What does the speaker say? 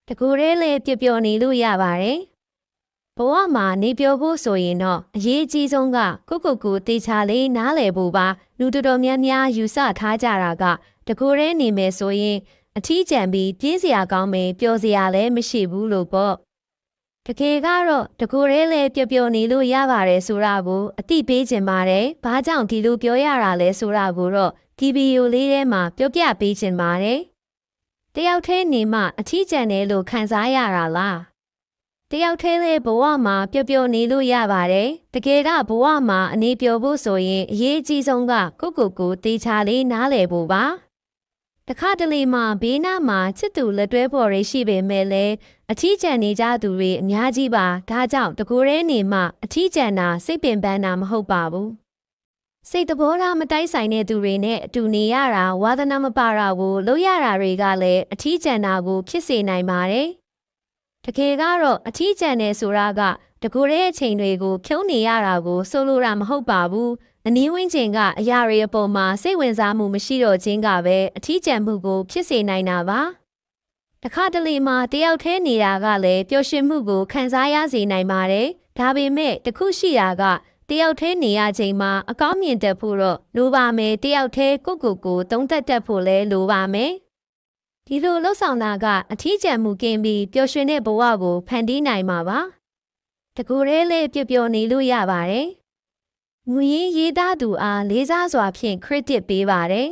တကူရဲလေးပျော်ပျော်နေလို့ရပါတယ်ဘဝမှာနေပျော်ဖို့ဆိုရင်တော့အရေးကြီးဆုံးကကိုတေချာလေးနားလည်ဖို့ပါလူတော်တော်များများယူဆထားကြတာကတကူရဲနေမယ်ဆိုရင်အထီးကျန်ပြီးပြင်းစရာကောင်းမယ်ပျော်စရာလည်းမရှိဘူးလို့ပေါ့တကယ်ကတော့တကူရဲလေးပျော်ပျော်နေလို့ရပါတယ်ဆိုတာကိုအတိပေးခြင်းပါတယ်ဘာကြောင့်ဒီလိုပြောရတာလဲဆိုတာကိုတော့ဒီဗီဒီယိုလေးထဲမှာပြောပြပေးခြင်းပါတယ်တယောက်တည်းနေမှအထီးကျန်တယ်လို့ခံစားရတာလားတယောက်တည်းလေးဘဝမှာပျော်ပျော်နေလို့ရပါတယ်တကယ်တော့ဘဝမှာအနေပျော်ဖို့ဆိုရင်အရေးကြီးဆုံးကကိုတေချာလေးနားလည်ဖို့ပါတခါတလေမှာဘေးနားမှာချစ်သူလက်တွဲပေါ်ရရှိပေမဲ့လည်းအထီးကျန်နေကြသူတွေအများကြီးပါဒါကြောင့်တကူရဲနေမှအထီးကျန်တာစိတ်ပင်ပန်းတာမဟုတ်ပါဘူးစိတ်တဘောထားမတိုက်ဆိုင်တဲ့သူတွေနဲ့အတူနေရတာဝါသနာမပါတာကိုလုပ်ရတာတွေကလည်းအထီးကျန်တာကိုဖြစ်စေနိုင်ပါတယ်တကယ်ကတော့အထီးကျန်တယ်ဆိုတာကတကူရဲအချိန်တွေကိုဖြုံးနေရတာကိုဆိုလိုတာမဟုတ်ပါဘူးအနည်းဝန်းကျင်ကအရာတွေအပေါ်မှာစိတ်ဝင်စားမှုမရှိတော့ခြင်းကပဲအထီးကျန်မှုကိုဖြစ်စေနိုင်တာပါတခါတလေမှာတယောက်တည်းနေတာကလည်းပျော်ရွှင်မှုကိုခံစားရစေနိုင်ပါတယ်ဒါပေမဲ့တခုရှိတာကတယောက်တည်းနေရချိန်မှာအကောင်းမြင်တတ်ဖို့တော့လိုပါမယ်တယောက်တည်းကိုသုံးသက်တတ်ဖို့လည်းလိုပါမယ်ဒီလိုလှုပ်ဆောင်တာကအထီးကျန်မှုကင်းပြီးပျော်ရွှင်တဲ့ဘဝကိုဖန်တီးနိုင်မှာပါတကူရဲလေးပျော်ပျော်နေလို့ရပါတယ်ငွေရေးသားသူအားလေးစားစွာဖြင့်ခရစ်တစ်ပေးပါတယ်